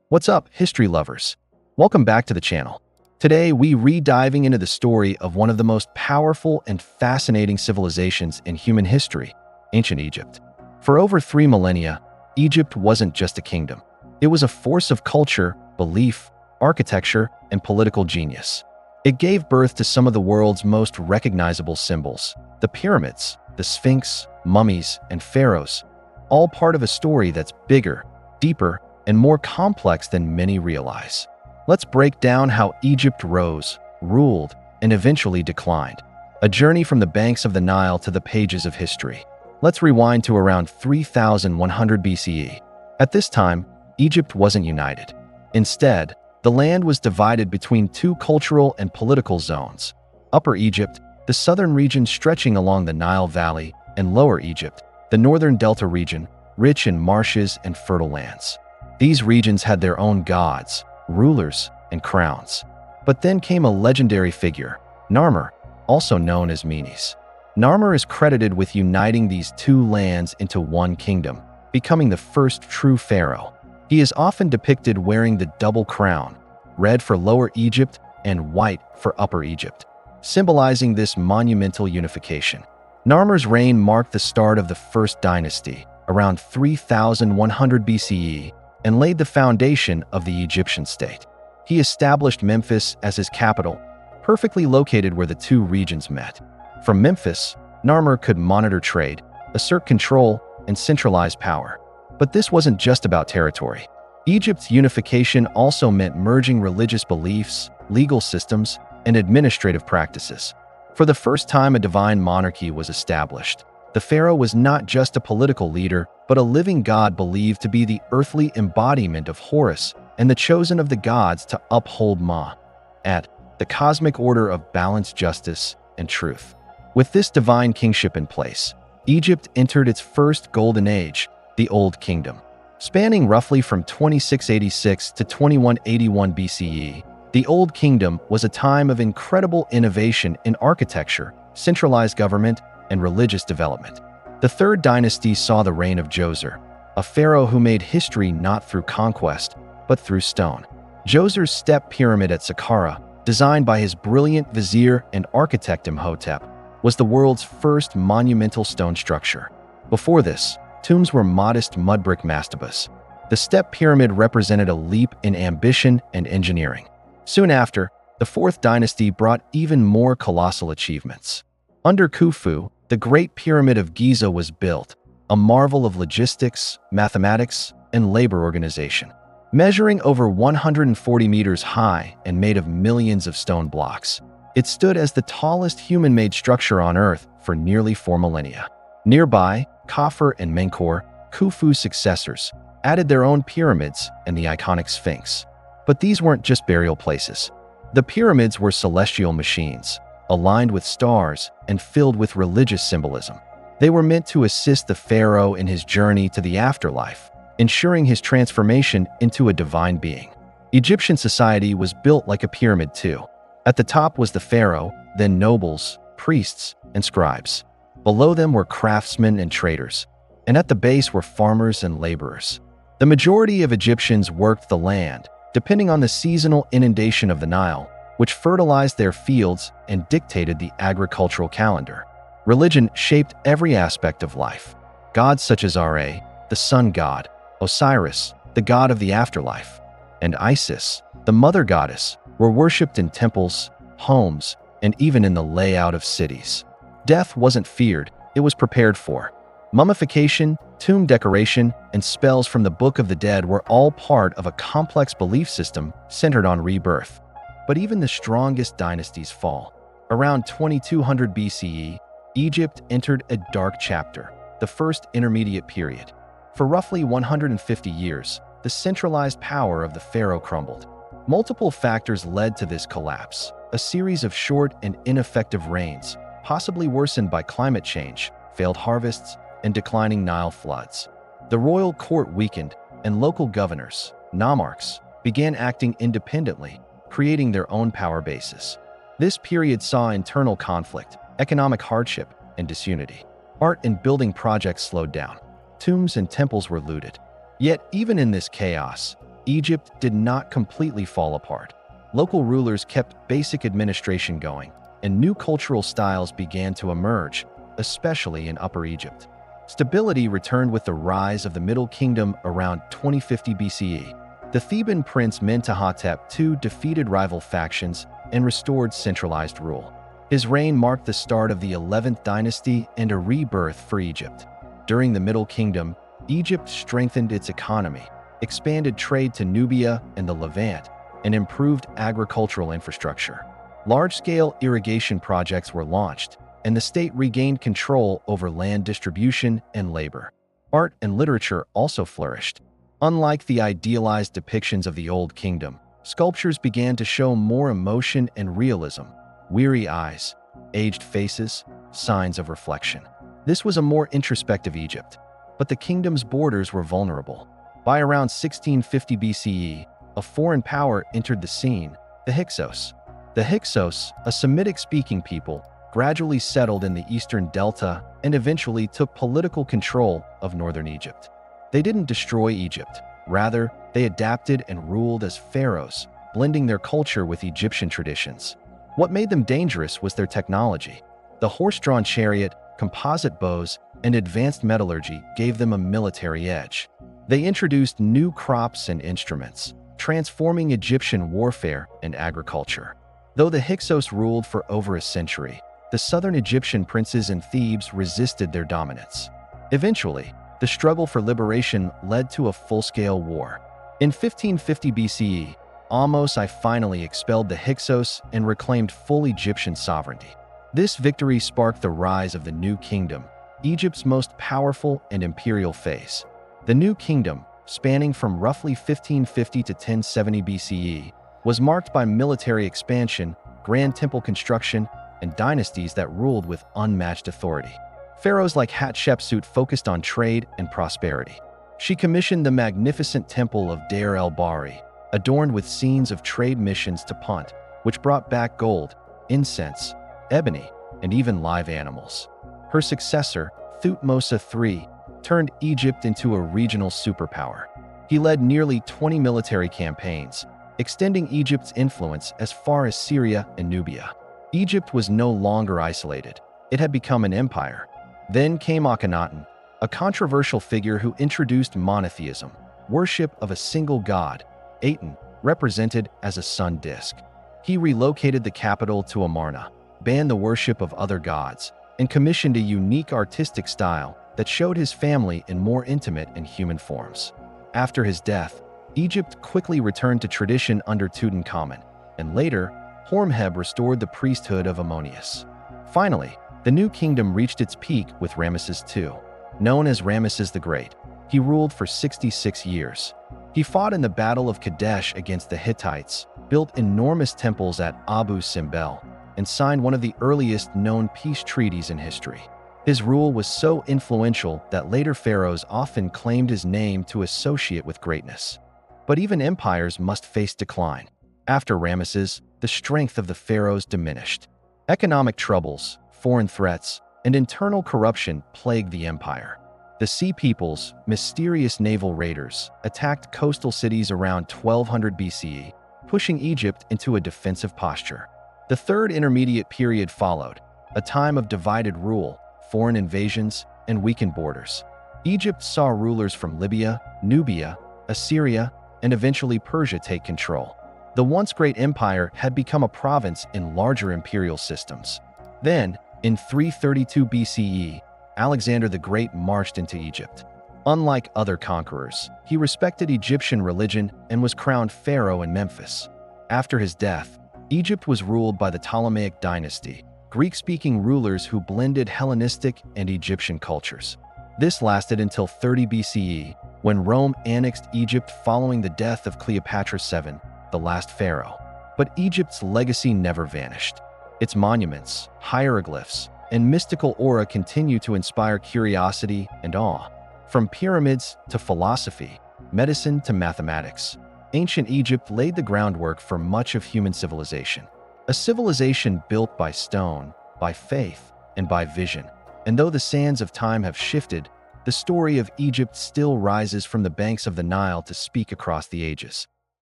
What's up, history lovers? Welcome back to the channel. Today, we re-diving into the story of one of the most powerful and fascinating civilizations in human history, ancient Egypt. For over 3 millennia, Egypt wasn't just a kingdom. It was a force of culture, belief, architecture, and political genius. It gave birth to some of the world's most recognizable symbols: the pyramids, the Sphinx, mummies, and pharaohs, all part of a story that's bigger, deeper, and more complex than many realize. Let's break down how Egypt rose, ruled, and eventually declined. A journey from the banks of the Nile to the pages of history. Let's rewind to around 3100 BCE. At this time, Egypt wasn't united. Instead, the land was divided between two cultural and political zones: Upper Egypt, the southern region stretching along the Nile Valley, and Lower Egypt, the northern delta region, rich in marshes and fertile lands. These regions had their own gods, rulers, and crowns. But then came a legendary figure, Narmer, also known as Menes. Narmer is credited with uniting these two lands into one kingdom, becoming the first true pharaoh. He is often depicted wearing the double crown, red for Lower Egypt and white for Upper Egypt, symbolizing this monumental unification. Narmer's reign marked the start of the First Dynasty, around 3100 BCE, and laid the foundation of the Egyptian state. He established Memphis as his capital, perfectly located where the two regions met. From Memphis, Narmer could monitor trade, assert control, and centralize power. But this wasn't just about territory. Egypt's unification also meant merging religious beliefs, legal systems, and administrative practices. For the first time, a divine monarchy was established. The pharaoh was not just a political leader, but a living god believed to be the earthly embodiment of Horus and the chosen of the gods to uphold Ma'at, the cosmic order of balance, justice, and truth. With this divine kingship in place, Egypt entered its first golden age, the Old Kingdom. Spanning roughly from 2686 to 2181 BCE, the Old Kingdom was a time of incredible innovation in architecture, centralized government, and religious development. The Third Dynasty saw the reign of Djoser, a pharaoh who made history not through conquest, but through stone. Djoser's step pyramid at Saqqara, designed by his brilliant vizier and architect Imhotep, was the world's first monumental stone structure. Before this, tombs were modest mud brick mastabas. The step pyramid represented a leap in ambition and engineering. Soon after, the Fourth Dynasty brought even more colossal achievements. Under Khufu, the Great Pyramid of Giza was built, a marvel of logistics, mathematics, and labor organization. Measuring over 140 meters high and made of millions of stone blocks, it stood as the tallest human-made structure on Earth for nearly 4 millennia. Nearby, Khafre and Menkaure, Khufu's successors, added their own pyramids and the iconic Sphinx. But these weren't just burial places. The pyramids were celestial machines, aligned with stars and filled with religious symbolism. They were meant to assist the pharaoh in his journey to the afterlife, ensuring his transformation into a divine being. Egyptian society was built like a pyramid too. At the top was the pharaoh, then nobles, priests, and scribes. Below them were craftsmen and traders, and at the base were farmers and laborers. The majority of Egyptians worked the land, depending on the seasonal inundation of the Nile, which fertilized their fields and dictated the agricultural calendar. Religion shaped every aspect of life. Gods such as Ra, the sun god, Osiris, the god of the afterlife, and Isis, the mother goddess, were worshipped in temples, homes, and even in the layout of cities. Death wasn't feared, it was prepared for. Mummification, tomb decoration, and spells from the Book of the Dead were all part of a complex belief system centered on rebirth. But even the strongest dynasties fall. Around 2200 BCE, Egypt entered a dark chapter, the First Intermediate Period. For roughly 150 years, the centralized power of the pharaoh crumbled. Multiple factors led to this collapse: a series of short and ineffective reigns, possibly worsened by climate change, failed harvests, and declining Nile floods. The royal court weakened, and local governors, nomarchs, began acting independently, creating their own power bases. This period saw internal conflict, economic hardship, and disunity. Art and building projects slowed down. Tombs and temples were looted. Yet, even in this chaos, Egypt did not completely fall apart. Local rulers kept basic administration going, and new cultural styles began to emerge, especially in Upper Egypt. Stability returned with the rise of the Middle Kingdom around 2050 BCE. The Theban prince Mentuhotep II defeated rival factions and restored centralized rule. His reign marked the start of the 11th dynasty and a rebirth for Egypt. During the Middle Kingdom, Egypt strengthened its economy, expanded trade to Nubia and the Levant, and improved agricultural infrastructure. Large-scale irrigation projects were launched, and the state regained control over land distribution and labor. Art and literature also flourished. Unlike the idealized depictions of the Old Kingdom, sculptures began to show more emotion and realism: weary eyes, aged faces, signs of reflection. This was a more introspective Egypt, but the kingdom's borders were vulnerable. By around 1650 BCE, a foreign power entered the scene: the Hyksos. The Hyksos, a Semitic-speaking people, gradually settled in the eastern delta and eventually took political control of northern Egypt. They didn't destroy Egypt. Rather, they adapted and ruled as pharaohs, blending their culture with Egyptian traditions. What made them dangerous was their technology. The horse-drawn chariot, composite bows, and advanced metallurgy gave them a military edge. They introduced new crops and instruments, transforming Egyptian warfare and agriculture. Though the Hyksos ruled for over a century, the southern Egyptian princes and Thebes resisted their dominance. Eventually, the struggle for liberation led to a full-scale war. In 1550 BCE, Ahmose I finally expelled the Hyksos and reclaimed full Egyptian sovereignty. This victory sparked the rise of the New Kingdom, Egypt's most powerful and imperial phase. The New Kingdom, spanning from roughly 1550 to 1070 BCE, was marked by military expansion, grand temple construction, and dynasties that ruled with unmatched authority. Pharaohs like Hatshepsut focused on trade and prosperity. She commissioned the magnificent temple of Deir el-Bahari, adorned with scenes of trade missions to Punt, which brought back gold, incense, ebony, and even live animals. Her successor, Thutmose III, turned Egypt into a regional superpower. He led nearly 20 military campaigns, extending Egypt's influence as far as Syria and Nubia. Egypt was no longer isolated. It had become an empire. Then came Akhenaten, a controversial figure who introduced monotheism, worship of a single god, Aten, represented as a sun disk. He relocated the capital to Amarna, banned the worship of other gods, and commissioned a unique artistic style that showed his family in more intimate and human forms. After his death, Egypt quickly returned to tradition under Tutankhamun, and later, Horemheb restored the priesthood of Ammonius. Finally, the New Kingdom reached its peak with Ramesses II. Known as Ramesses the Great, he ruled for 66 years. He fought in the Battle of Kadesh against the Hittites, built enormous temples at Abu Simbel, and signed one of the earliest known peace treaties in history. His rule was so influential that later pharaohs often claimed his name to associate with greatness. But even empires must face decline. After Ramesses, the strength of the pharaohs diminished. Economic troubles, foreign threats, and internal corruption plagued the empire. The Sea Peoples, mysterious naval raiders, attacked coastal cities around 1200 BCE, pushing Egypt into a defensive posture. The Third Intermediate Period followed, a time of divided rule, foreign invasions, and weakened borders. Egypt saw rulers from Libya, Nubia, Assyria, and eventually Persia take control. The once great empire had become a province in larger imperial systems. Then, in 332 BCE, Alexander the Great marched into Egypt. Unlike other conquerors, he respected Egyptian religion and was crowned pharaoh in Memphis. After his death, Egypt was ruled by the Ptolemaic dynasty, Greek-speaking rulers who blended Hellenistic and Egyptian cultures. This lasted until 30 BCE, when Rome annexed Egypt following the death of Cleopatra VII, the last pharaoh. But Egypt's legacy never vanished. Its monuments, hieroglyphs, and mystical aura continue to inspire curiosity and awe. From pyramids to philosophy, medicine to mathematics, ancient Egypt laid the groundwork for much of human civilization. A civilization built by stone, by faith, and by vision. And though the sands of time have shifted, the story of Egypt still rises from the banks of the Nile to speak across the ages.